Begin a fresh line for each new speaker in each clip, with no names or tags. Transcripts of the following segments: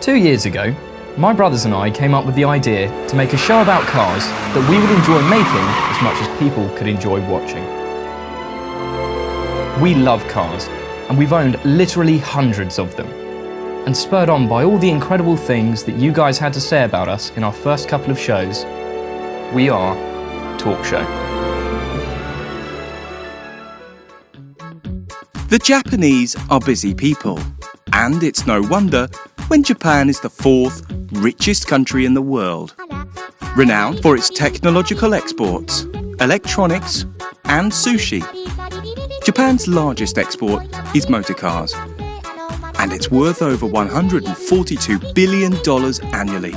2 years ago, my brothers and I came up with the idea to make a show about cars that we would enjoy making as much as people could enjoy watching. We love cars, and we've owned literally hundreds of them. And spurred on by all the incredible things that you guys had to say about us in our first couple of shows, we are Talk Show.
The Japanese are busy people, and it's no wonder when Japan is the fourth richest country in the world. Renowned for its technological exports, electronics, and sushi. Japan's largest export is motor cars, and it's worth over $142 billion annually.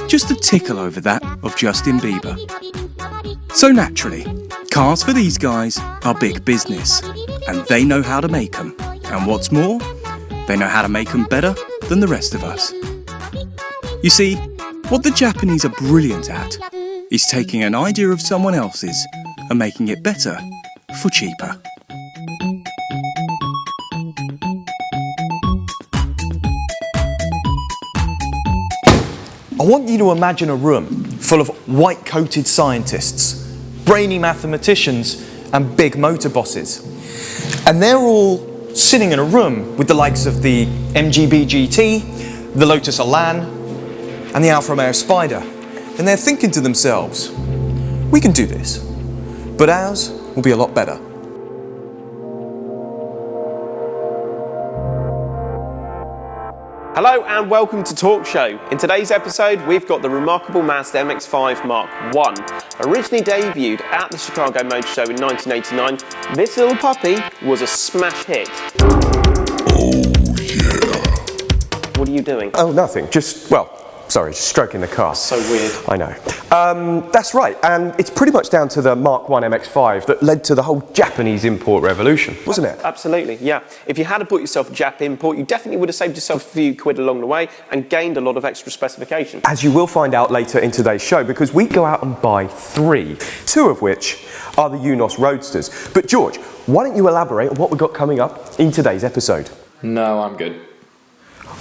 Just a tickle over that of Justin Bieber. So naturally, cars for these guys are big business, and they know how to make them. And what's more, they know how to make them better than the rest of us. You see, what the Japanese are brilliant at is taking an idea of someone else's and making it better for cheaper.
I want you to imagine a room full of white-coated scientists, brainy mathematicians, and big motor bosses. And they're all sitting in a room with the likes of the MGB GT, the Lotus Elan, and the Alfa Romeo Spider. And they're thinking to themselves, we can do this, but ours will be a lot better.
Hello and welcome to Talk Show. In today's episode, we've got the remarkable Mazda MX-5 Mk1. Originally debuted at the Chicago Motor Show in 1989, this little puppy was a smash hit.
Oh yeah.
What are you doing?
Oh, nothing. Just stroking the car.
So weird.
I know. That's right, and it's pretty much down to the Mk1 MX-5 that led to the whole Japanese import revolution, wasn't it?
Absolutely, yeah. If you had bought yourself a Jap import, you definitely would have saved yourself a few quid along the way and gained a lot of extra specification.
As you will find out later in today's show, because we go out and buy three, two of which are the Unos Roadsters. But George, why don't you elaborate on what we've got coming up in today's episode?
No, I'm good.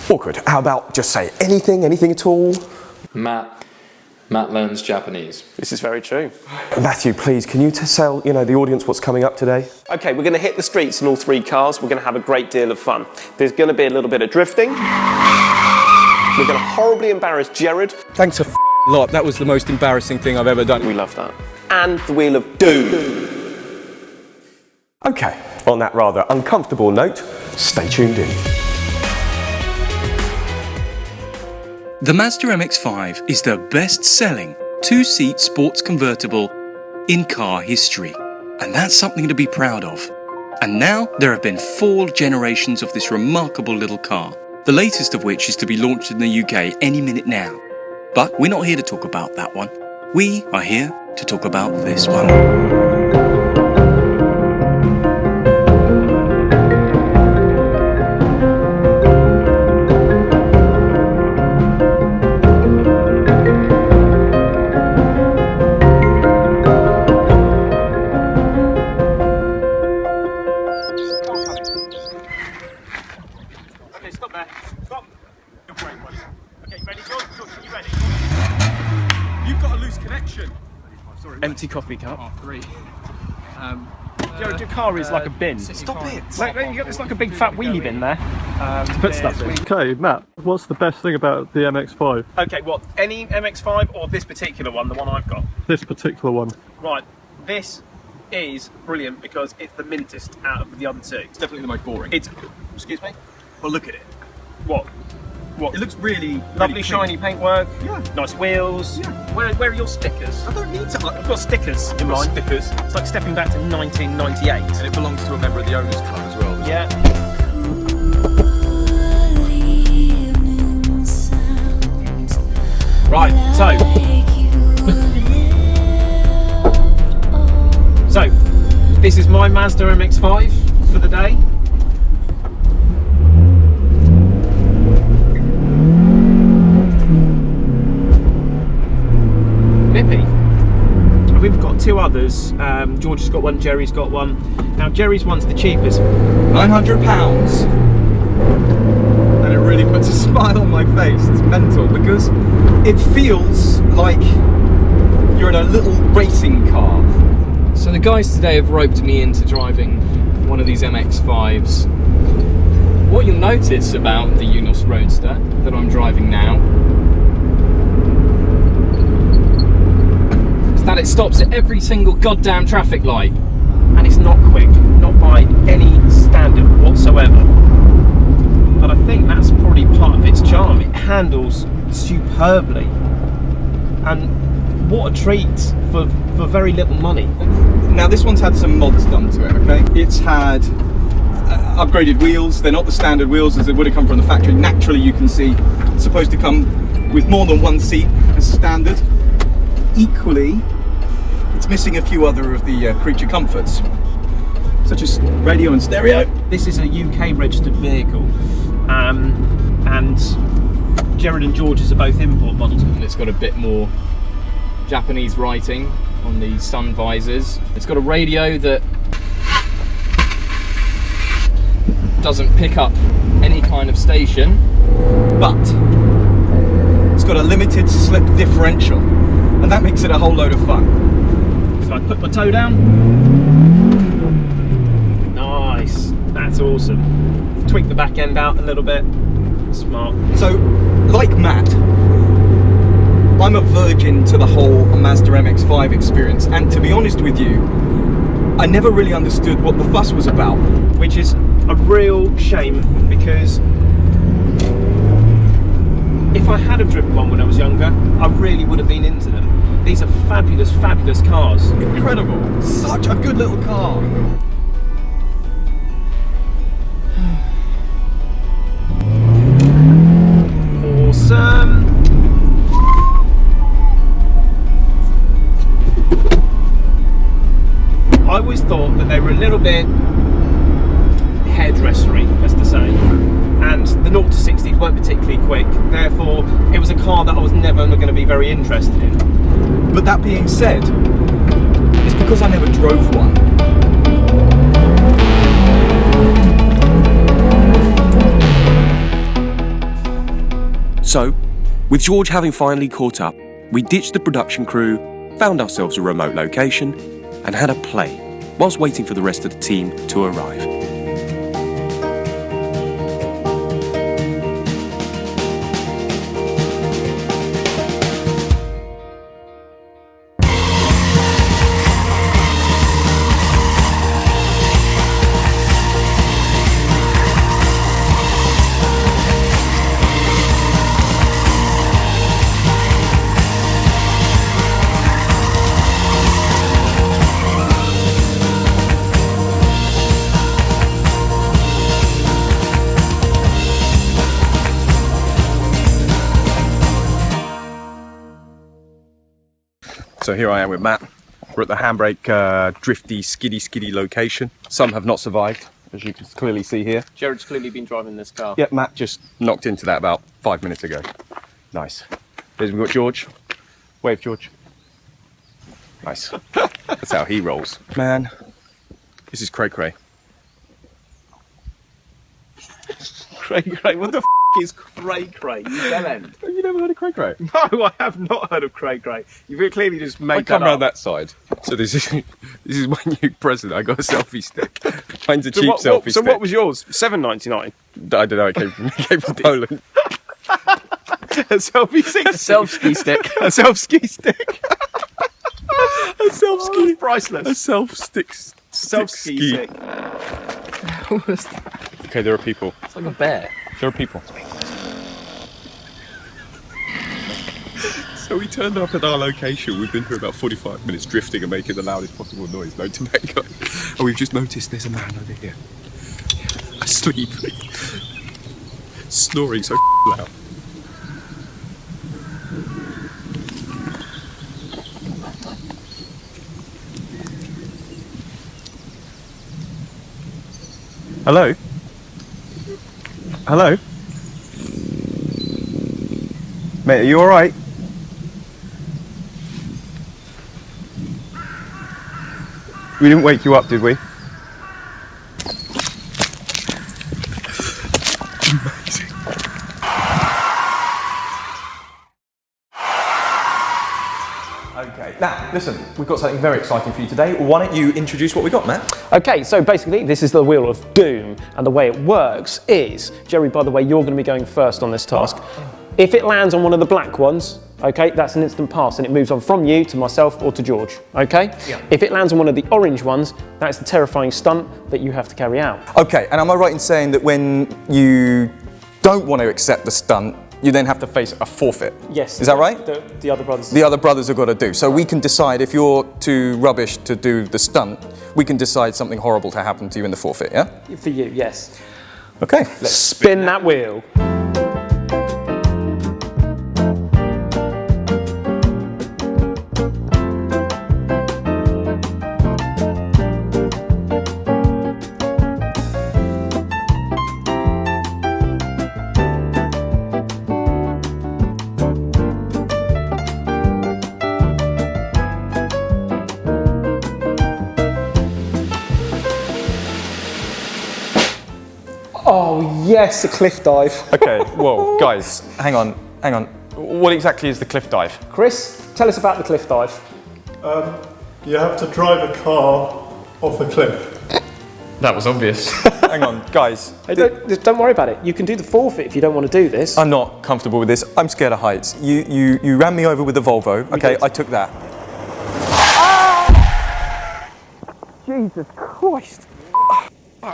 Awkward. How about just say anything at all?
Matt learns Japanese.
This is very true.
Matthew, please, can you tell the audience what's coming up today?
Okay, we're going to hit the streets in all three cars. We're going to have a great deal of fun. There's going to be a little bit of drifting. We're going to horribly embarrass Gerard.
Thanks a lot. That was the most embarrassing thing I've ever done.
We love that. And the Wheel of Doom.
Okay, on that rather uncomfortable note, stay tuned in.
The Mazda MX-5 is the best-selling two-seat sports convertible in car history, and that's something to be proud of. And now there have been 4 generations of this remarkable little car, the latest of which is to be launched in the UK any minute now. But we're not here to talk about that one. We are here to talk about this one.
Empty coffee cup. Your car is like a bin.
Stop it!
It's like a big fat wheelie bin there to put stuff in.
Okay, Matt, what's the best thing about the MX-5?
Okay, what? Any MX-5 or this particular one, the one I've got?
This particular one.
Right, this is brilliant because it's the mintest out of the other two.
It's definitely the most boring.
Excuse me?
Well, look at it.
What?
It looks really
Lovely
clean.
shiny paintwork.
Yeah.
Nice wheels.
Yeah.
Where are your stickers?
I don't need to.
I've got stickers in mine.
Stickers.
It's like stepping back to 1998.
And it belongs to a member of the owners club as well.
Yeah. Right, so this is my Mazda MX-5 for the day. Nippy. We've got 2 others. George has got one, Jerry's got one. Now Jerry's one's the cheapest.
£900. And it really puts a smile
face. It's mental because it feels like you're in a little racing car.
So the guys today have roped me into driving one of these MX-5s. What you'll notice about the UNOS Roadster that I'm driving now is that it stops at every single goddamn traffic light.
And it's not quick, not by any standard whatsoever. But I think that's probably part of its charm. It handles superbly. And what a treat for very little money.
Now this one's had some mods done to it, okay? It's had upgraded wheels. They're not the standard wheels as they would have come from the factory. Naturally, you can see it's supposed to come with more than one seat as standard. Equally, it's missing a few other of the creature comforts, such as radio and stereo.
This is a UK registered vehicle, and Gerard and George are both import models.
And it's got a bit more Japanese writing on the sun visors. It's got a radio that doesn't pick up any kind of station,
but it's got a limited slip differential, and that makes it a whole load of fun.
So I put my toe down. Nice, that's awesome. Tweak the back end out a little bit. Smart.
So, like Matt, I'm a virgin to the whole Mazda MX-5 experience, and to be honest with you, I never really understood what the fuss was about.
Which is a real shame, because if I had have driven one when I was younger, I really would have been into them. These are fabulous, fabulous cars.
Incredible. Such a good little car.
Awesome. I always thought that they were a little bit hairdressery, as to say, and the 0 to 60s weren't particularly quick, therefore it was a car that I was never going to be very interested in.
But that being said, it's because I never drove one.
So, with George having finally caught up, we ditched the production crew, found ourselves a remote location, and had a play, whilst waiting for the rest of the team to arrive.
So here I am with Matt. We're at the handbrake drifty skiddy location. Some have not survived, as you can clearly see here.
Gerard's clearly been driving this car.
Yeah, Matt just knocked into that about 5 minutes ago. Nice. There's we've got George. Wave, George. Nice. That's how he rolls. Man, this is cray-cray.
Cray-cray? What the f*** is cray-cray? You bellend.
Have you never heard of cray-cray?
No, I have not heard of cray-cray. You've clearly just made
I come
that
around
up.
that side. So this is my new present. I got a selfie stick. Mine's a cheap selfie stick.
So what was yours? $7.99.
I don't know. It came from Poland.
A selfie stick.
A self-ski stick.
A self-ski stick.
A self-ski.
Priceless.
A self-ski
stick.
What was that?
Okay, there are people.
It's like a bear.
There are people. So we turned up at our location. We've been here about 45 minutes drifting and making the loudest possible noise. No tobacco. And we've just noticed there's a man over here. Asleep. Snoring so loud. Hello? Hello? Mate, are you alright? We didn't wake you up, did we? Amazing.
now listen, we've got something very exciting for you today. Why don't you introduce what we got, Matt?
Okay, so basically this is the Wheel of Doom, and the way it works is, Jerry, by the way, you're going to be going first on this task. If it lands on one of the black ones, okay, that's an instant pass and it moves on from you to myself or to George, okay?
Yeah.
If it lands on one of the orange ones, that's the terrifying stunt that you have to carry out.
Okay, and am I right in saying that when you don't want to accept the stunt, you then have to face a forfeit?
Yes.
Is that right?
The other brothers.
The other brothers have got to do. So we can decide if you're too rubbish to do the stunt, we can decide something horrible to happen to you in the forfeit, yeah?
For you, yes.
Okay.
Let's spin that wheel. Oh yes, a cliff dive.
Okay, whoa, guys, hang on. What exactly is the cliff dive?
Chris, tell us about the cliff dive.
You have to drive a car off a cliff.
That was obvious.
Hang on, guys.
Hey, don't worry about it. You can do the forfeit if you don't want to do this.
I'm not comfortable with this. I'm scared of heights. You ran me over with the Volvo. Okay, I took that.
Jesus Christ.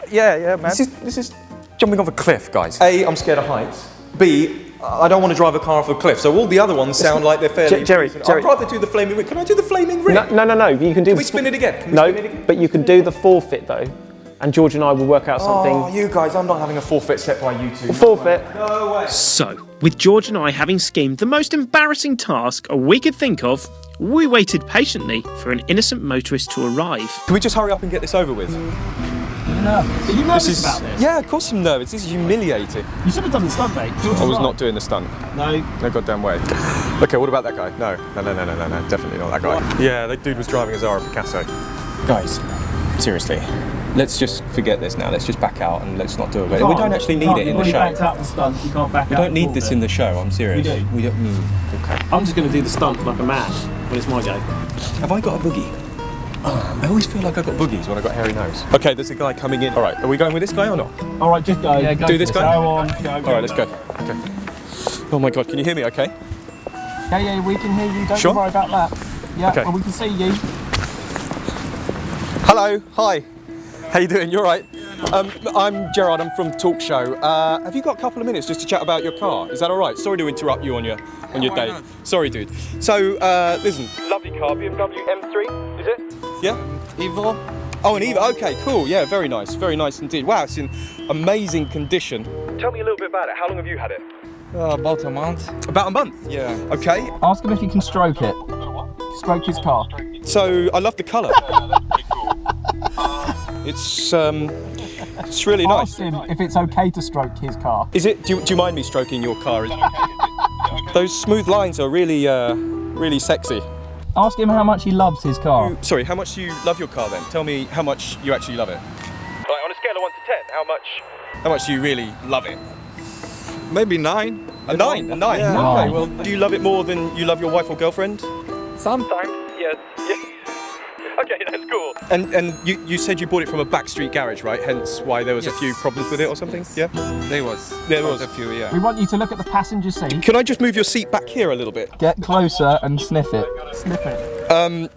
Yeah, man. This is jumping off a cliff, guys. A, I'm scared of heights. B, I don't want to drive a car off a cliff. So all the other ones sound like they're fairly...
Jerry.
I'd rather do the flaming ring. Can I do the flaming ring?
No. You can do.
Can we spin it again?
But you can do the forfeit though, and George and I will work out something.
Oh, you guys, I'm not having a forfeit set by you two.
Forfeit.
No way.
So, with George and I having schemed the most embarrassing task we could think of, we waited patiently for an innocent motorist to arrive.
Can we just hurry up and get this over with?
Are you nervous about this?
Yeah, of course I'm nervous. This is humiliating.
You should have done the stunt, mate.
I was not doing the stunt.
No.
No goddamn way. Okay, what about that guy? No, definitely not that guy. Yeah, that dude was driving a Zara Picasso. Guys, seriously, let's just forget this now. Let's just back out and let's not do it. We don't actually need it in the show.
Backed out the stunt. You can't back out.
We don't need this in the show. I'm serious.
We do.
Okay.
I'm just going to do the stunt like a man when it's my go.
Have I got a boogie? I always feel like I've got boogies when I've got hairy nose. Okay, there's a guy coming in. All right, are we going with this guy or not?
All right, just go. Yeah, go.
Do this guy?
Go on. Go.
All right, let's go. Okay. Oh my God, can you hear me okay?
Yeah, we can hear you. Don't
Sure?
worry about that. Yeah,
Okay.
well, we can see you.
Hello, hi. How you doing? You all right? I'm Gerard, I'm from Talk Show. Have you got a couple of minutes just to chat about your car? Is that all right? Sorry to interrupt you on your day. Not? Sorry, dude. So, listen. Lovely car, BMW M3, is it? Yeah? Evo. Oh, an Evo. Okay, cool. Yeah, very nice indeed. Wow, it's in amazing condition. Tell me a little bit about it. How long have you had it?
About a month.
About a month?
Yeah.
Okay.
Ask him if he can stroke it. Stroke his car.
So, I love the colour. It's really nice.
Ask him if it's okay to stroke his car.
Is it? Do you mind me stroking your car? Those smooth lines are really, really sexy.
Ask him how much he loves his car.
Sorry, how much do you love your car then? Tell me how much you actually love it. Like on a scale of 1 to 10, how much do you really love it?
Maybe 9.
A 9? A 9?
Yeah.
Okay, well, do you love it more than you love your wife or girlfriend?
Sometimes.
Yes. Okay, that's cool. And you said you bought it from a backstreet garage, right? Hence why there was a few problems with it or something? Yeah?
There was a few, yeah.
We want you to look at the passenger seat.
Can I just move your seat back here a little bit?
Get closer and sniff it. Sniff it.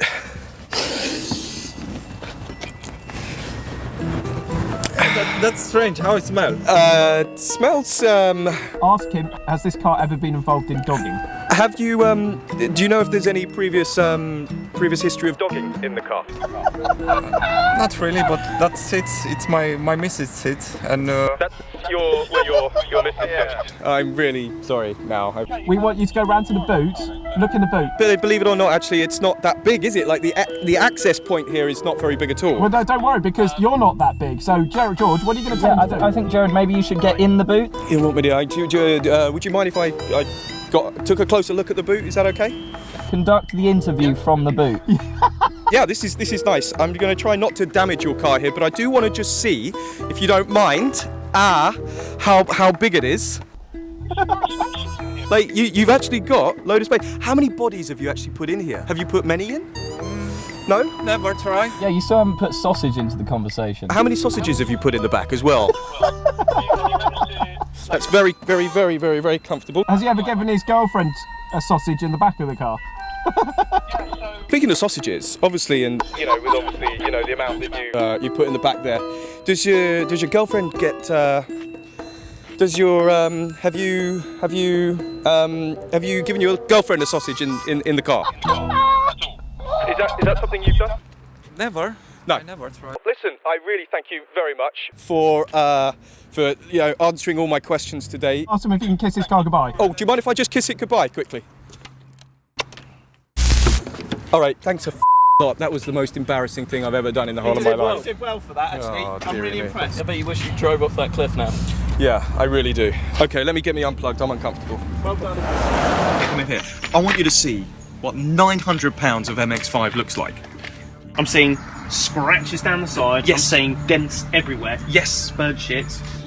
That's strange. How it smells?
It smells,
Ask him, has this car ever been involved in dogging?
Have you, do you know if there's any previous history of dogging in the car?
Not really, but that's it. It's my missus' seat, and
That's your missus. Yeah. I'm really sorry now.
We want you to go round to the boot. Look in the boot.
But believe it or not, actually, it's not that big, is it? Like the access point here is not very big at all.
Well, no, don't worry, because you're not that big. So, George, what are you going to tell him to do? I think, Jared, maybe you should get in the boot.
You want me to? Would you mind if I took a closer look at the boot? Is that okay?
Conduct the interview from the boot.
Yeah, this is nice. I'm going to try not to damage your car here, but I do want to just see, if you don't mind, how big it is.
Like, you've actually got load of space. How many bodies have you actually put in here? Have you put many in? No?
Never try.
Yeah, you still haven't put sausage into the conversation.
How many sausages have you put in the back as well? That's very, very, very, very, very comfortable.
Has he ever given his girlfriend a sausage in the back of the car?
Speaking of sausages, obviously, and with obviously, the amount that you put in the back there. Does your girlfriend get? Does your have you given your girlfriend a sausage in the car? Is that something you've done?
Never.
No.
I never try.
Listen, I really thank you very much for answering all my questions today.
Ask him if he can kiss his car goodbye.
Oh, do you mind if I just kiss it goodbye quickly? All right, thanks a lot. That was the most embarrassing thing I've ever done in the whole of my life.
You did well for that, actually.
Oh,
I'm really
dearie me.
impressed.
I bet you wish you drove off that cliff now.
Yeah, I really do. Okay, let me get me unplugged. I'm uncomfortable.
Well done.
Come in here. I want you to see what 900 pounds of MX-5 looks like.
I'm seeing scratches down the side.
Yes.
I'm seeing dents everywhere.
Yes.
Spurred shit.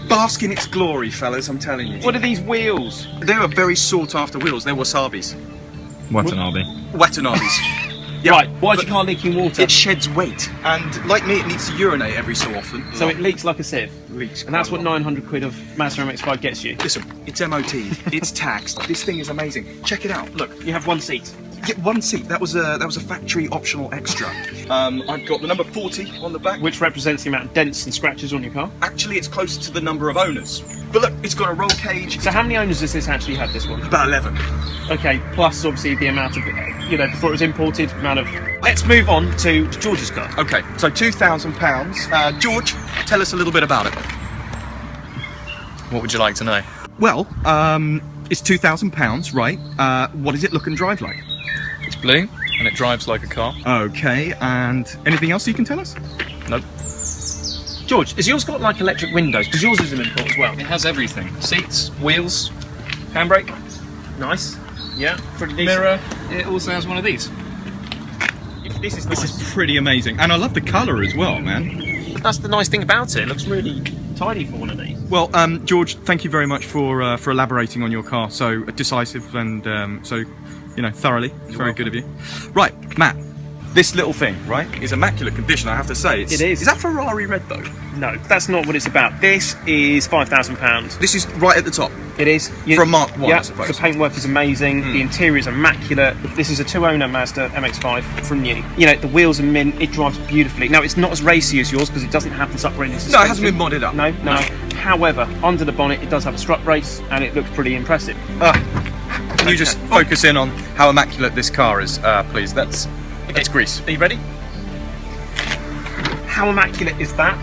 Bask in its glory, fellas, I'm telling you.
What are these wheels?
They are very sought after wheels. They're wasabis.
Watanabe.
Watanabes. Yeah,
Right, why is your car leaking water?
It sheds weight, and like me, it needs to urinate every so often.
So it leaks like a sieve.
leaks.
And that's what 900 quid of Mazda MX-5 gets you.
Listen, it's MOT'd, it's taxed. This thing is amazing. Check it out. Look,
You have one seat.
get one seat. That was a factory optional extra. I've got the number 40 on the back.
Which represents the amount of dents and scratches on your car.
Actually, it's closer to the number of owners. But look, it's got a roll cage.
So how many owners does this actually have, this one?
About 11.
Okay, plus obviously the amount of, before it was imported, amount of... Let's move on to George's car.
Okay, so £2,000. George, tell us a little bit about it.
What would you like to know?
Well, it's £2,000, right? What does it look and drive like?
It's blue and it drives like a car.
Okay, and anything else you can tell us?
Nope.
George, has yours got like electric windows? Because yours is an import as well.
It has everything. Seats, wheels, handbrake,
Nice. Yeah, pretty decent.
mirror. It also has one of these.
This is nice.
This is pretty amazing, and I love the colour as well, man.
That's the nice thing about it. It looks really tidy for one of these.
Well, George, thank you very much for elaborating on your car so decisive and so thoroughly. It's very good of you. Right, Matt. This little thing, right, is immaculate condition. I have to say,
It is.
Is that Ferrari red though?
No, that's not what it's about. This is £5,000.
This is right at the top.
It is.
For a Mark 1,
yeah,
I suppose.
the paintwork is amazing. The interior is immaculate. This is a two-owner Mazda MX-5 from new. The wheels are mint. It drives beautifully. Now, it's not as racy as yours because it doesn't have this upgraded suspension.
No, it hasn't been modded up.
No. However, under the bonnet, it does have a strut brace and it looks pretty impressive.
Can you just focus in on how immaculate this car is, please? That's Greece.
Are you ready? How immaculate is that?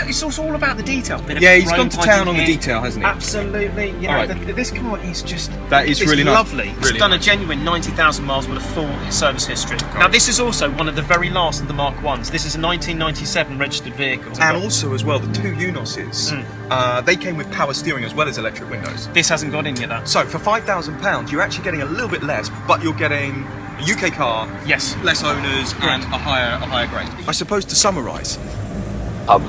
It's also all about the detail. Bit of
Yeah, he's
chrome
gone to
piping
town on the
here.
detail, hasn't he?
Absolutely.
Alright.
This car is just...
That is
it's
really nice.
lovely. It's
Really
done
nice.
a genuine 90,000 miles with a full service history. Now, this is also one of the very last of the Mark 1s. This is a 1997 registered vehicle.
And also, as well, the two Unosis, they came with power steering as well as electric windows.
This hasn't got any of that.
So, for £5,000, you're actually getting a little bit less, but you're getting a UK car,
Yes.
less owners, and a higher grade. I suppose to summarise,
Pub.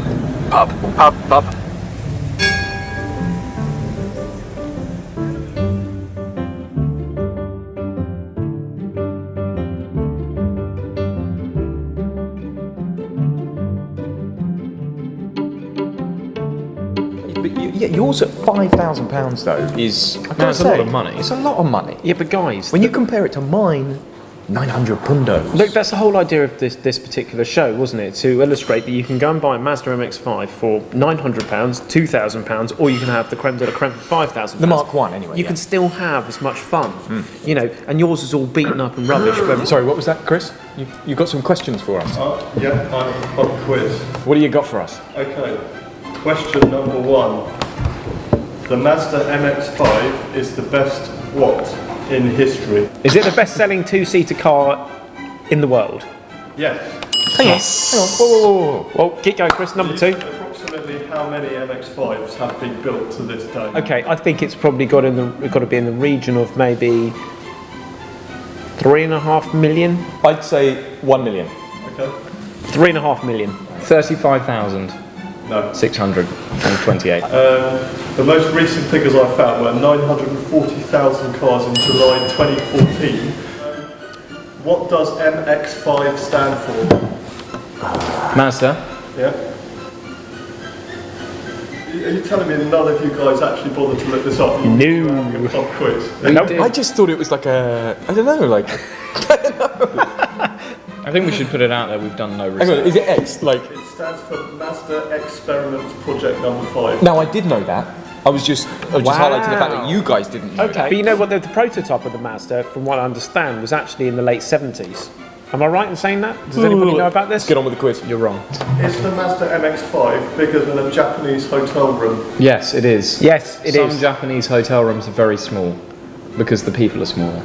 Yours at £5,000 though is
it's a lot of money.
It's a lot of money.
Yeah, but guys,
When you compare it to mine, 900 pundos.
Look, that's the whole idea of this particular show, wasn't it? To illustrate that you can go and buy a Mazda MX-5 for £900, £2,000, or you can have the creme de la creme for £5,000.
The Mark 1 anyway.
You can still have as much fun, and yours is all beaten up and rubbish. But
Sorry, what was that, Chris? You got some questions for us.
Yeah, I've got a quiz.
What do you got for us?
Okay, question number 1. The Mazda MX-5 is the best what in history?
is it the best-selling two-seater car in the world?
Yes.
Hang on. Whoa. Well, keep going, Chris. Number 2.
Approximately how many MX-5s have been built to this day?
Okay, I think it's probably got to be in the region of maybe 3.5 million.
I'd say 1 million.
Okay.
3.5 million.
35,000.
No.
628.
The most recent figures I found were 940,000 cars in July 2014. What does MX5 stand for?
Mazda.
Yeah. Are you telling me none of you guys actually bothered to look this up?
No.
Pub quiz.
I just thought it was like a, I don't know, like.
I think we should put it out there. We've done no
Hang on,
research.
is it X? Like.
It stands for Mazda Experiment Project Number 5.
No, I did know that. I was just highlighting the fact that you guys didn't know.
Okay. But you know what? The prototype of the Mazda, from what I understand, was actually in the late 70s. Am I right in saying that? Does anybody know about this?
Get on with the quiz.
You're wrong.
Is the Mazda MX-5 bigger than a Japanese hotel room?
Yes, it is.
Yes, it is.
Some Japanese hotel rooms are very small because the people are smaller.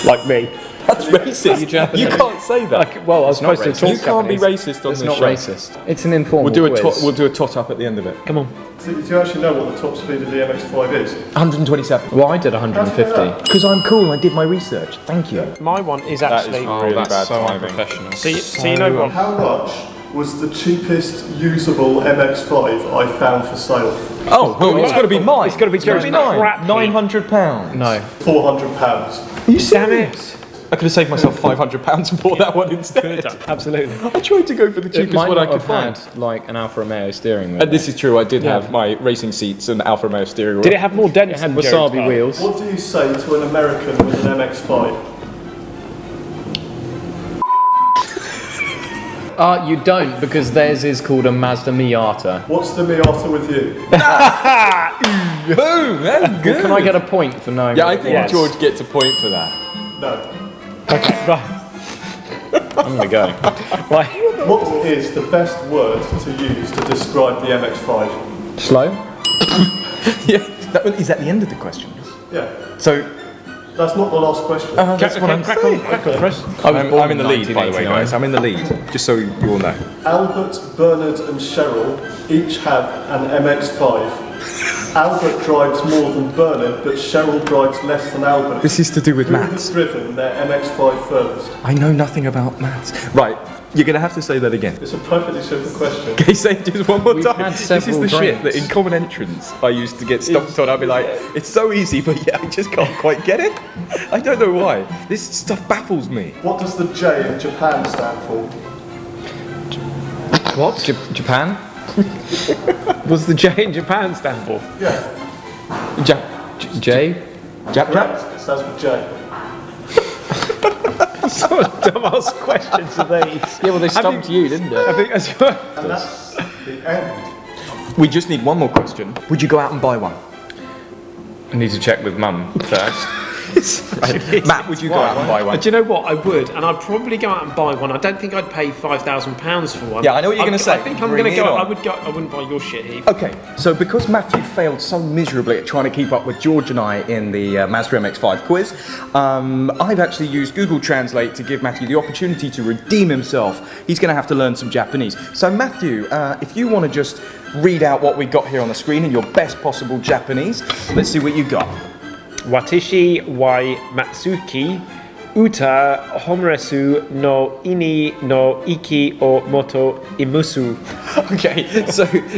Like me.
That's racist. You can't say that.
Like, well, I was supposed to talk
You can't be
Japanese.
racist on
It's
this
not
show.
racist. It's an informal quiz.
We'll do a tot up at the end of it.
Come on.
Do you actually know what the top speed of the MX-5 is?
127.
Well, I did 150.
Because I'm cool. I did my research. Thank you.
My one is actually.
really
that's
bad
so
timing.
unprofessional.
So you know what?
How much was the cheapest usable MX-5 I found for sale?
Oh, well, it's got to be mine.
It's got to be Joe's crap.
£900.
No.
£400.
Are you serious? I could have saved myself £500 and bought that one instead.
Absolutely.
I tried to go for the
It
cheapest
might
one I
not
could
have
find.
had like an Alfa Romeo steering wheel.
And this is true, I did have my racing seats and Alfa Romeo steering wheel.
Did it have more dents
It had
than Jared's
wasabi
car?
wheels.
What do you say to an American with an MX-5?
You don't, because theirs is called a Mazda Miata.
What's the Miata with you?
Boom! That's good.
Well, can I get a point for knowing?
Yeah,
what
I
it
think
was?
George gets a point for that.
No.
Okay, right.
I'm gonna go.
Right.
What is the best word to use to describe the MX-5?
Slow.
Yeah, is that the end of the question?
Yeah.
So,
That's not the last question.
that's what I'm
Crack
saying.
on, Chris.
I'm in the lead, by the way,
1989.
guys. I'm in the lead, just so you all know.
Albert, Bernard and Cheryl each have an MX-5. Albert drives more than Bernard, but Cheryl drives less than Albert.
This is to do with
Who has
maths.
driven their MX-5 furthest?
I know nothing about maths. Right, you're going to have to say that again.
It's a perfectly simple question.
Okay, say it just one more
We've
time.
had
This is
several
the shit that
drinks.
in common entrance I used to get stopped on. I'd be like, it's so easy, but yeah, I just can't quite get it. I don't know why. This stuff baffles me.
What does the J in Japan stand for?
What? Japan?
What's the J in Japan stand for?
Yeah.
J?
Correct. It stands for J.
What sort of dumbass questions are these?
Yeah, well, they stumped you, didn't
I
they?
think that's right.
And that's the end.
We just need one more question. Would you go out and buy one?
I need to check with Mum first.
Matt, would you go out and buy one?
Do you know what? I would, and I'd probably go out and buy one. I don't think I'd pay £5,000 for one.
Yeah, I know what you're gonna say.
I think I'm
Bring
going to
it
go.
on.
I would go. I wouldn't buy your shit heap.
Okay, so because Matthew failed so miserably at trying to keep up with George and I in the Mazda MX-5 quiz, I've actually used Google Translate to give Matthew the opportunity to redeem himself. He's going to have to learn some Japanese. So Matthew, if you want to just read out what we got here on the screen in your best possible Japanese, let's see what you got.
Watashi wa Matsuki uta homeresu no ini no iki o moto imusu.
Okay,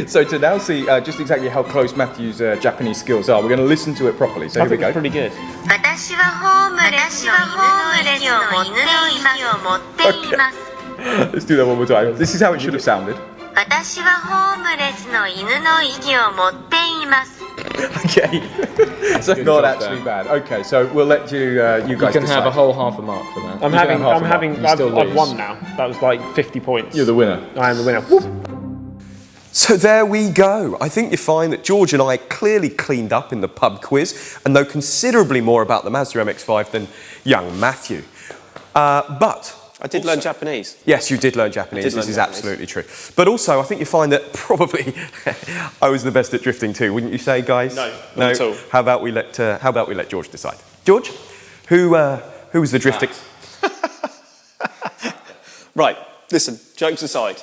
so to now see just exactly how close Matthew's Japanese skills are, we're going to listen to it properly. So
I
here we
think
go.
it's pretty good.
私はホームレスの息を持っています。
Let's do that one more time. This is how it should have sounded.
私はホームレスの犬の息を持っています。
Okay, so not actually bad. Okay, so we'll let you you
You
guys
can
decide.
have a whole half a mark for that.
I'm
You can have half a mark.
You still
I've
lose.
won now. That was like 50 points.
You're the winner.
I am the winner. Whoop.
So there we go. I think you find that George and I clearly cleaned up in the pub quiz and know considerably more about the Mazda MX-5 than young Matthew. But
I did learn Japanese.
yes, you did learn Japanese.
I did learn
This is
Japanese.
absolutely true. But also, I think you find that probably I was the best at drifting too, wouldn't you say, guys?
No, not at all.
How about we let George decide? George, who was the drifting?
Right, listen, jokes aside.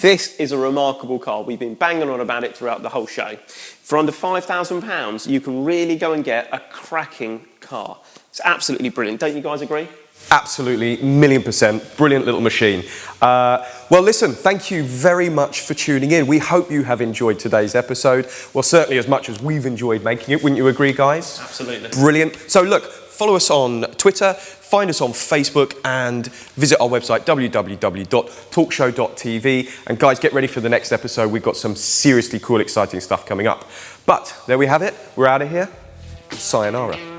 This is a remarkable car. We've been banging on about it throughout the whole show. For under £5,000, you can really go and get a cracking car. It's absolutely brilliant. Don't you guys agree?
Absolutely, 1,000,000%. Brilliant little machine. Well, listen, thank you very much for tuning in. We hope you have enjoyed today's episode. Well, certainly as much as we've enjoyed making it. Wouldn't you agree, guys?
Absolutely.
Brilliant. So look, follow us on Twitter, find us on Facebook, and visit our website, www.talkshow.tv. And guys, get ready for the next episode. We've got some seriously cool, exciting stuff coming up. But there we have it. We're out of here. Sayonara.